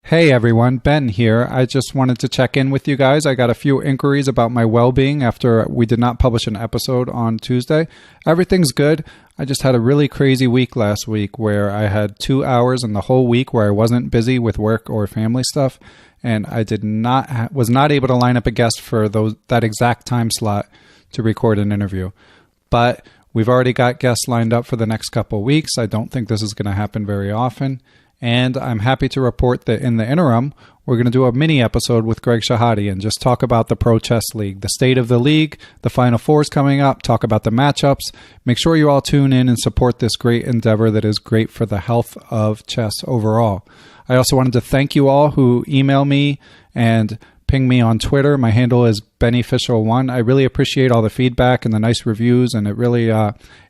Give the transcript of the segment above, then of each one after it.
Hey everyone, Ben here. I just wanted to check in with you guys. I got a few inquiries about my well-being after we did not publish an episode on Tuesday. Everything's good. I just had a really crazy week last week where I had 2 hours in the whole week where I wasn't busy with work or family stuff, and I was not able to line up a guest for that exact time slot to record an interview. But we've already got guests lined up for the next couple of weeks. I don't think this is going to happen very often. And I'm happy to report that in the interim, we're going to do a mini episode with Greg Shahade and just talk about the Pro Chess League, the state of the league, the Final Fours coming up, talk about the matchups. Make sure you all tune in and support this great endeavor that is great for the health of chess overall. I also wanted to thank you all who email me and ping me on Twitter. My handle is Beneficial1. I really appreciate all the feedback and the nice reviews, and it really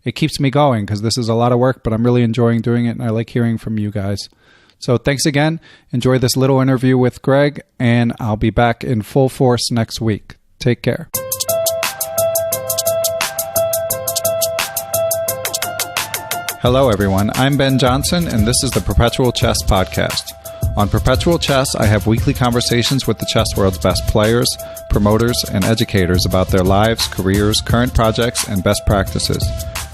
it keeps me going because this is a lot of work, but I'm really enjoying doing it, and I like hearing from you guys. So thanks again. Enjoy this little interview with Greg, and I'll be back in full force next week. Take care. Hello, everyone. I'm Ben Johnson, and this is the Perpetual Chess Podcast. On Perpetual Chess, I have weekly conversations with the chess world's best players, promoters, and educators about their lives, careers, current projects, and best practices.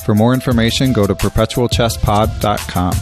For more information, go to perpetualchesspod.com.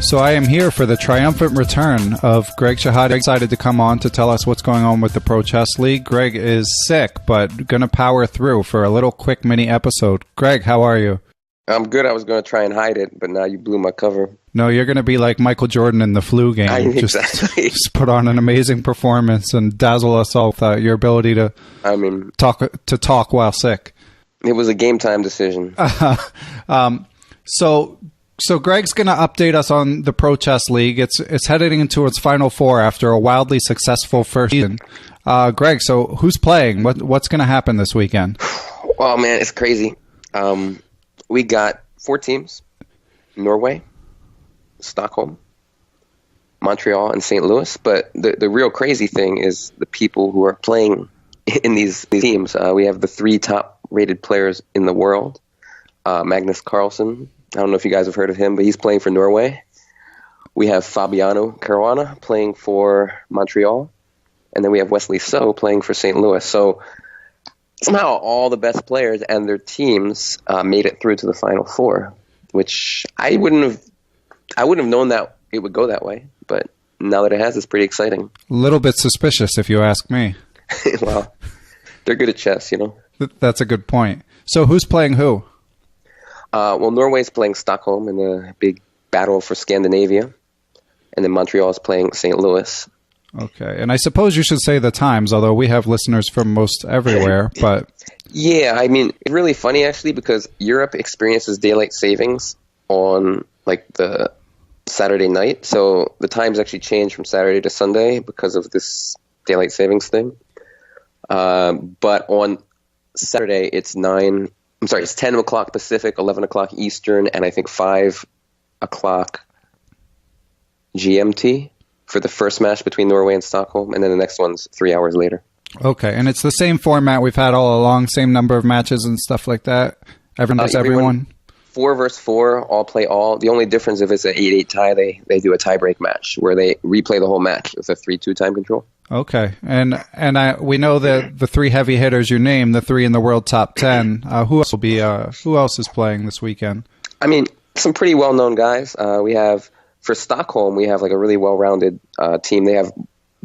So I am here for the triumphant return of Greg Shahade. Excited to come on to tell us what's going on with the Pro Chess League. Greg is sick, but going to power through for a little quick mini episode. Greg, how are you? I'm good. I was going to try and hide it, but now you blew my cover. No, you're going to be like Michael Jordan in the flu game. Exactly. Just put on an amazing performance and dazzle us all with your ability to talk while sick. It was a game time decision. So Greg's going to update us on the Pro Chess League. It's heading into its Final Four after a wildly successful first season. Greg, so who's playing? What's going to happen this weekend? Oh, man, it's crazy. We got 4 teams: Norway, Stockholm, Montreal, and St. Louis. But the real crazy thing is the people who are playing in these teams. We have the 3 top-rated players in the world. Magnus Carlsen. I don't know if you guys have heard of him, but he's playing for Norway. We have Fabiano Caruana playing for Montreal. And then we have Wesley So playing for St. Louis. So somehow all the best players and their teams made it through to the Final Four, which I wouldn't have known that it would go that way. But now that it has, it's pretty exciting. A little bit suspicious, if you ask me. Well, they're good at chess, you know. That's a good point. So who's playing who? Well, Norway's playing Stockholm in a big battle for Scandinavia, and then Montreal is playing St. Louis. Okay, and I suppose you should say the times, although we have listeners from most everywhere. But yeah, I mean, it's really funny actually because Europe experiences daylight savings on like the Saturday night, so the times actually change from Saturday to Sunday because of this daylight savings thing. But on Saturday, it's 10 o'clock Pacific, 11 o'clock Eastern, and I think 5 o'clock GMT for the first match between Norway and Stockholm, and then the next one's 3 hours later. Okay, and it's the same format we've had all along, same number of matches and stuff like that? Everyone? 4 versus 4, all play all. The only difference if it's an 8-8 tie, they do a tie-break match where they replay the whole match with a 3-2 time control. Okay, and we know that the 3 heavy hitters you named, the 3 in the world top 10. Who else is playing this weekend? I mean, some pretty well-known guys. For Stockholm, we have like a really well-rounded team. They have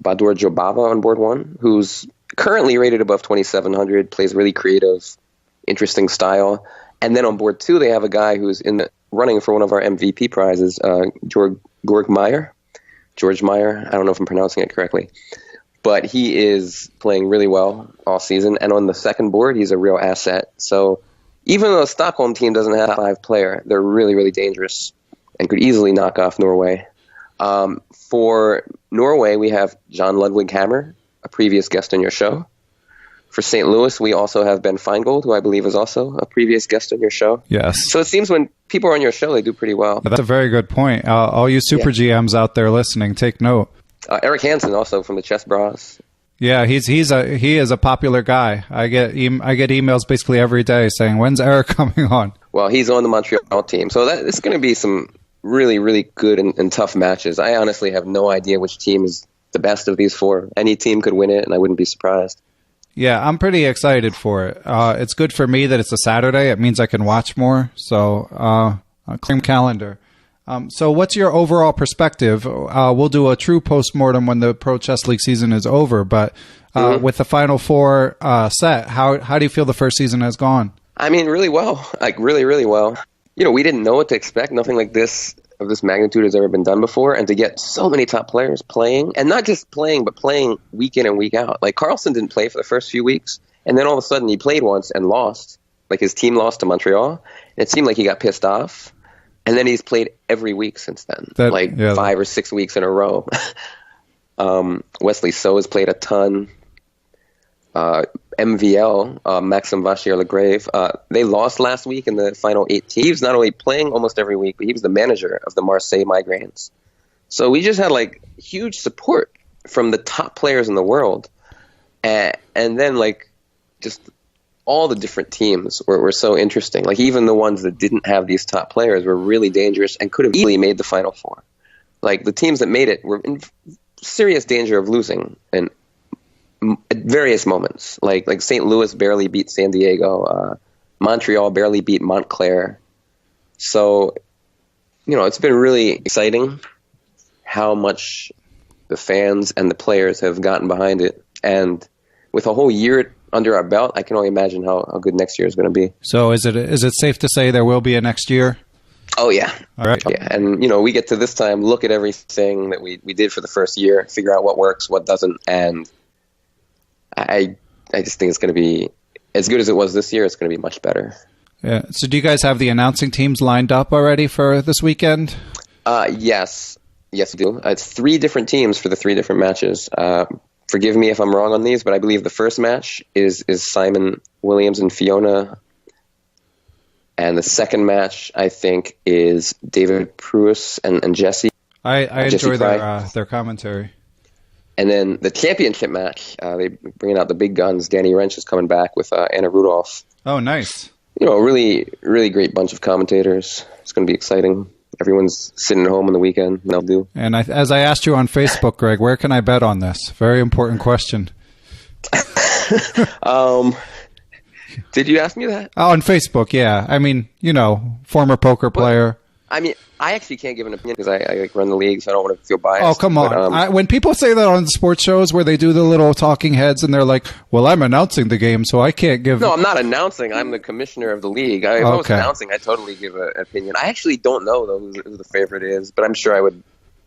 Badur Jobava on board 1, who's currently rated above 2,700, plays really creative, interesting style. And then on board 2, they have a guy who's in the running for one of our MVP prizes, George Meyer. I don't know if I'm pronouncing it correctly. But he is playing really well all season. And on the second board, he's a real asset. So even though the Stockholm team doesn't have a 5 player, they're really, really dangerous and could easily knock off Norway. For Norway, we have John Ludwig Hammer, a previous guest on your show. For St. Louis, we also have Ben Feingold, who I believe is also a previous guest on your show. Yes. So it seems when people are on your show, they do pretty well. That's a very good point. All you super GMs out there listening, take note. Eric Hansen, also from the Chess Bras. Yeah, he is a popular guy. I get emails basically every day saying, "When's Eric coming on?" Well, he's on the Montreal team, so it's going to be some really, really good and tough matches. I honestly have no idea which team is the best of these four. Any team could win it, and I wouldn't be surprised. Yeah, I'm pretty excited for it. It's good for me that it's a Saturday. It means I can watch more. So, clean calendar. So what's your overall perspective? We'll do a true postmortem when the Pro Chess League season is over. But with the Final Four set, how do you feel the first season has gone? I mean, really well. Like, really, really well. You know, we didn't know what to expect. Nothing like this of this magnitude has ever been done before. And to get so many top players playing, and not just playing, but playing week in and week out. Like, Carlsen didn't play for the first few weeks, and then all of a sudden he played once and lost. Like, his team lost to Montreal, and it seemed like he got pissed off. And then he's played every week since then, 5 or 6 weeks in a row. Wesley So has played a ton. MVL, Maxime Vachier-Lagrave, they lost last week in the final 18. He was not only playing almost every week, but he was the manager of the Marseille Migraines. So we just had like huge support from the top players in the world. And then like just all the different teams were so interesting. Like even the ones that didn't have these top players were really dangerous and could have easily made the Final Four. Like the teams that made it were in serious danger of losing and at various moments. Like St. Louis barely beat San Diego. Montreal barely beat Montclair. So, you know, it's been really exciting how much the fans and the players have gotten behind it. And with a whole year under our belt, I can only imagine how good next year is going to be. So is it safe to say there will be a next year? Oh, yeah. All right. Yeah. And, you know, we get to this time, look at everything that we did for the first year, figure out what works, what doesn't. And I just think it's going to be as good as it was this year. It's going to be much better. Yeah. So do you guys have the announcing teams lined up already for this weekend? Yes. Yes, we do. It's 3 different teams for the 3 different matches. Forgive me if I'm wrong on these, but I believe the first match is Simon Williams and Fiona. And the second match, I think, is David Pruis and Jesse. I enjoy their commentary. And then the championship match, they bringing out the big guns. Danny Wrench is coming back with Anna Rudolph. Oh, nice. You know, a really, really great bunch of commentators. It's going to be exciting. Everyone's sitting at home on the weekend, and they'll do. And as I asked you on Facebook, Greg, where can I bet on this? Very important question. Did you ask me that? Oh, on Facebook, yeah. I mean, you know, former poker player. I mean, I actually can't give an opinion because I like run the league, so I don't want to feel biased. Oh, come on. But, when people say that on sports shows where they do the little talking heads and they're like, well, I'm announcing the game, so I can't give... No, I'm not announcing. I'm the commissioner of the league. If I was announcing, I'd totally give an opinion. I actually don't know, though, who the favorite is, but I'm sure I would...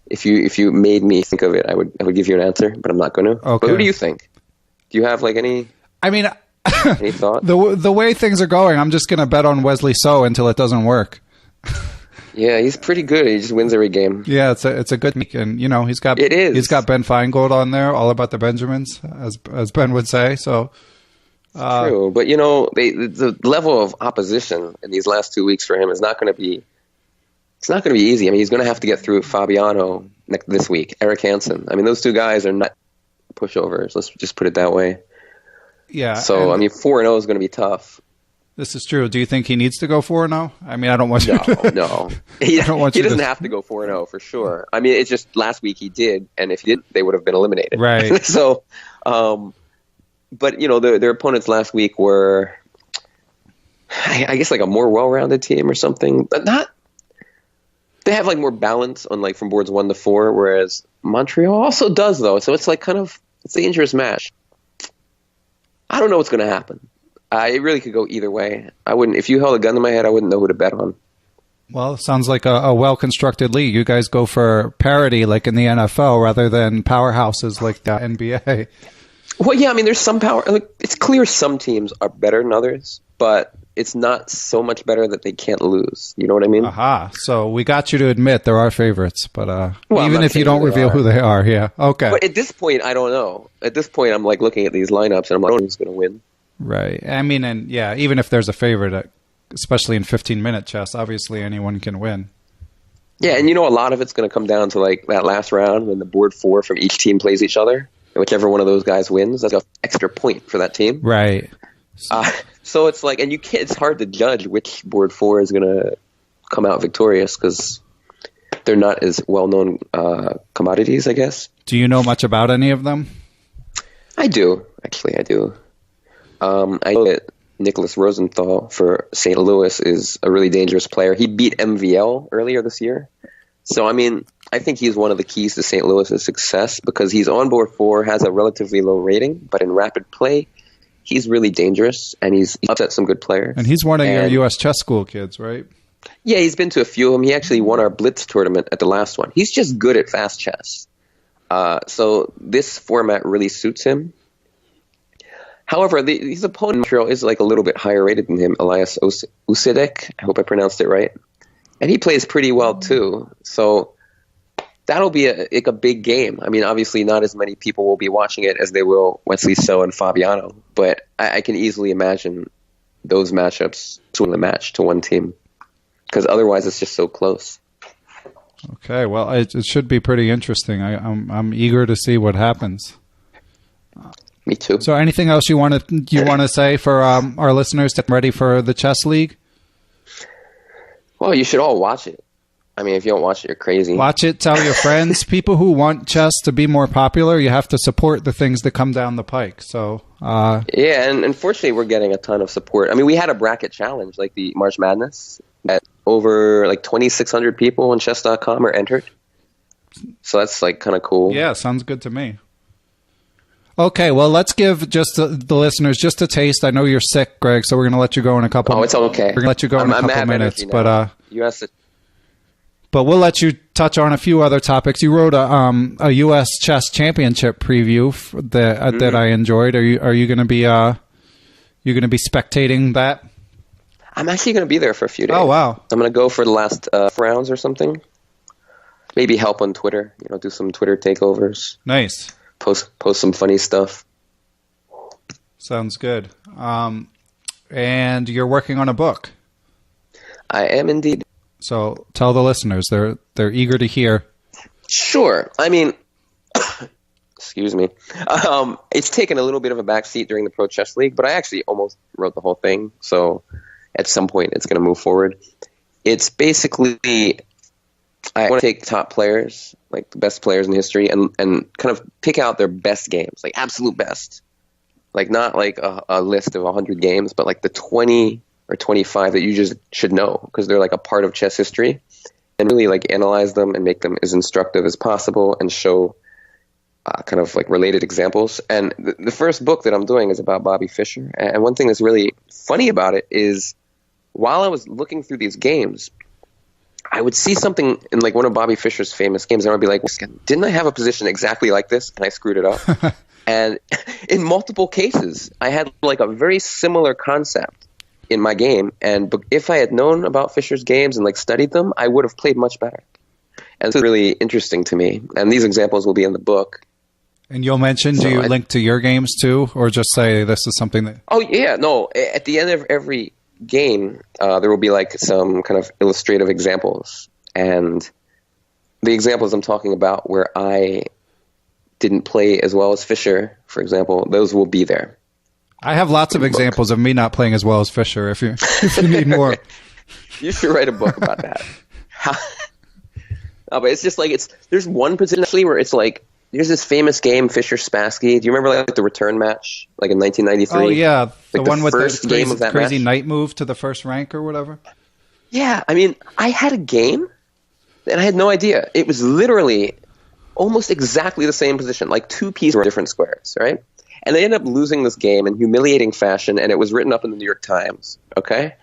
If you made me think of it, I would give you an answer, but I'm not going to. Okay. But who do you think? Do you have, like, any... I mean... any thought? The way things are going, I'm just going to bet on Wesley So until it doesn't work. Yeah, he's pretty good. He just wins every game. Yeah, it's a good week, and you know he's got Ben Feingold on there, all about the Benjamins, as Ben would say. So true, but you know the level of opposition in these last 2 weeks for him is not going to be. It's not going to be easy. I mean, he's going to have to get through Fabiano this week, Eric Hansen. I mean, those 2 guys are not pushovers. Let's just put it that way. Yeah. So I mean, 4-0 is going to be tough. This is true. Do you think he needs to go 4-0? I mean, I don't want you No. He doesn't have to go 4-0 for sure. I mean, it's just last week he did, and if he didn't, they would have been eliminated. Right. So, but, you know, their opponents last week were, I guess, like a more well-rounded team or something. But they have, like, more balance on, like, from boards 1 to 4, whereas Montreal also does, though. So it's, like, it's a dangerous match. I don't know what's going to happen. It really could go either way. I wouldn't. If you held a gun to my head, I wouldn't know who to bet on. Well, it sounds like a well-constructed league. You guys go for parity like in the NFL rather than powerhouses like the NBA. Well, yeah, I mean, there's some power. Like, it's clear some teams are better than others, but it's not so much better that they can't lose. You know what I mean? Aha. So we got you to admit there are favorites, but even if you don't reveal who they are, yeah. Okay. But at this point, I don't know. At this point, I'm like looking at these lineups, and I'm like, I don't know who's going to win. Right. I mean, and yeah, even if there's a favorite, especially in 15-minute chess, obviously anyone can win. Yeah, and you know, a lot of it's going to come down to like that last round when the board 4 from each team plays each other. whichever one of those guys wins, that's an extra point for that team. Right. So it's like, and it's hard to judge which board 4 is going to come out victorious because they're not as well-known commodities, I guess. Do you know much about any of them? I do. Actually, I do. I know that Nicholas Rosenthal for St. Louis is a really dangerous player. He beat MVL earlier this year. So, I mean, I think he's one of the keys to St. Louis's success because he's on board 4, has a relatively low rating, but in rapid play, he's really dangerous, and he's upset some good players. And he's one of your U.S. chess school kids, right? Yeah, he's been to a few of them. He actually won our Blitz tournament at the last one. He's just good at fast chess. So this format really suits him. However, his opponent in Montreal is like a little bit higher rated than him, Elias Usidek. I hope I pronounced it right. And he plays pretty well too. So that'll be a big game. I mean, obviously not as many people will be watching it as they will Wesley So and Fabiano. But I can easily imagine those matchups to win the match to one team. Because otherwise it's just so close. Okay, well, it should be pretty interesting. I'm eager to see what happens. Me too. So, anything else you want to say for our listeners to get ready for the chess league? Well, you should all watch it. I mean, if you don't watch it, you're crazy. Watch it. Tell your friends. People who want chess to be more popular, you have to support the things that come down the pike. So, yeah, and unfortunately, we're getting a ton of support. I mean, we had a bracket challenge, like the March Madness, that over like 2,600 people on chess.com are entered. So that's like kind of cool. Yeah, sounds good to me. Okay, well, let's give just the listeners just a taste. I know you're sick, Greg, so we're going to let you go in a couple. Oh, it's okay. We're going to let you go in a couple minutes, but you asked it. But we'll let you touch on a few other topics. You wrote a U.S. Chess Championship preview that I enjoyed. Are you going to be spectating that? I'm actually going to be there for a few days. Oh wow! I'm going to go for the last 4 rounds or something. Maybe help on Twitter. Do some Twitter takeovers. Nice. Post some funny stuff. Sounds good. And you're working on a book. I am indeed. So tell the listeners, they're eager to hear. Sure. I mean, excuse me. It's taken a little bit of a backseat during the Pro Chess League, but I actually almost wrote the whole thing. So at some point, it's going to move forward. It's basically, I want to take top players, like the best players in history, and kind of pick out their best games, like absolute best. Like not like a list of 100 games, but like the 20 or 25 that you just should know because they're like a part of chess history, and really like analyze them and make them as instructive as possible and show kind of like related examples. And the first book that I'm doing is about Bobby Fischer. And one thing that's really funny about it is while I was looking through these games, I would see something in like one of Bobby Fischer's famous games, and I would be like, didn't I have a position exactly like this and I screwed it up? And in multiple cases, I had like a very similar concept in my game, and if I had known about Fischer's games and like studied them, I would have played much better. And it's really interesting to me. And these examples will be in the book. And you'll mention, do you link to your games too, or just say this is something that... Oh, yeah, no. At the end of every game, there will be like some kind of illustrative examples. And the examples I'm talking about where I didn't play as well as Fischer, for example, those will be there. I have lots of examples of me not playing as well as Fischer if you need more. You should write a book about that. No, but it's just like there's one position actually where it's like there's this famous game, Fischer-Spassky. Do you remember like the return match, like in 1993? Oh yeah, like the one with the crazy match? knight move to the first rank or whatever. Yeah, I mean, I had a game, and I had no idea. It was literally almost exactly the same position, like two pieces were different squares, right? And they ended up losing this game in humiliating fashion, and it was written up in the New York Times, okay?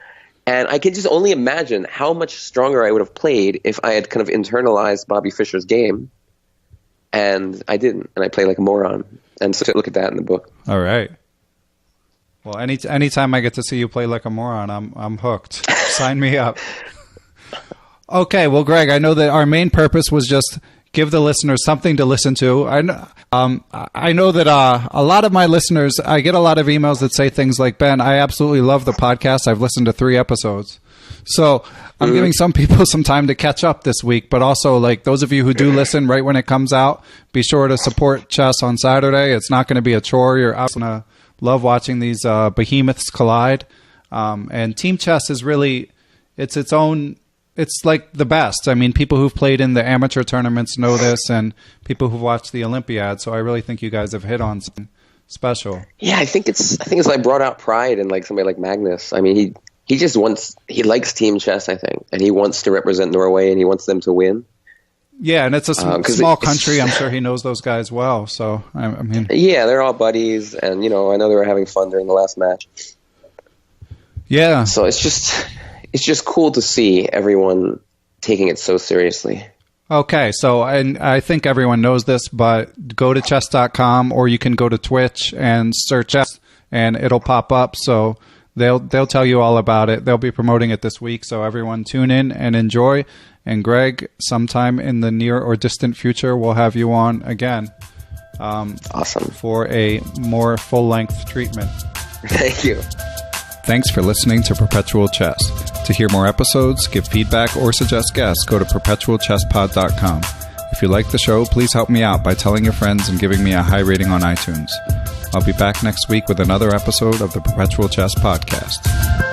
And I can just only imagine how much stronger I would have played if I had kind of internalized Bobby Fischer's game. And I didn't, and I played like a moron. And so look at that in the book. All right. Well, anytime I get to see you play like a moron, I'm hooked. Sign me up. Okay, well, Greg, I know that our main purpose was just give the listeners something to listen to. I know that a lot of my listeners, I get a lot of emails that say things like, Ben, I absolutely love the podcast. I've listened to 3 episodes. So I'm giving some people some time to catch up this week, but also like those of you who do listen right when it comes out, be sure to support chess on Saturday. It's not going to be a chore. You're going to love watching these behemoths collide. And team chess is really, it's its own, it's like the best. I mean, people who've played in the amateur tournaments know this, and people who've watched the Olympiad. So I really think you guys have hit on something special. Yeah, I think it's like brought out pride in like somebody like Magnus. I mean, he likes team chess, I think, and he wants to represent Norway and he wants them to win. Yeah, and it's a small country. I'm sure he knows those guys well. So I mean, yeah, they're all buddies, and I know they were having fun during the last match. Yeah. So it's just cool to see everyone taking it so seriously. Okay, so I think everyone knows this, but go to chess.com, or you can go to Twitch and search chess, and it'll pop up. So they'll tell you all about it. They'll be promoting it this week, so everyone tune in and enjoy. And Greg, sometime in the near or distant future, we'll have you on again. Awesome. For a more full-length treatment. Thank you. Thanks for listening to Perpetual Chess. To hear more episodes, give feedback, or suggest guests, go to perpetualchesspod.com. If you like the show, please help me out by telling your friends and giving me a high rating on iTunes. I'll be back next week with another episode of the Perpetual Chess Podcast.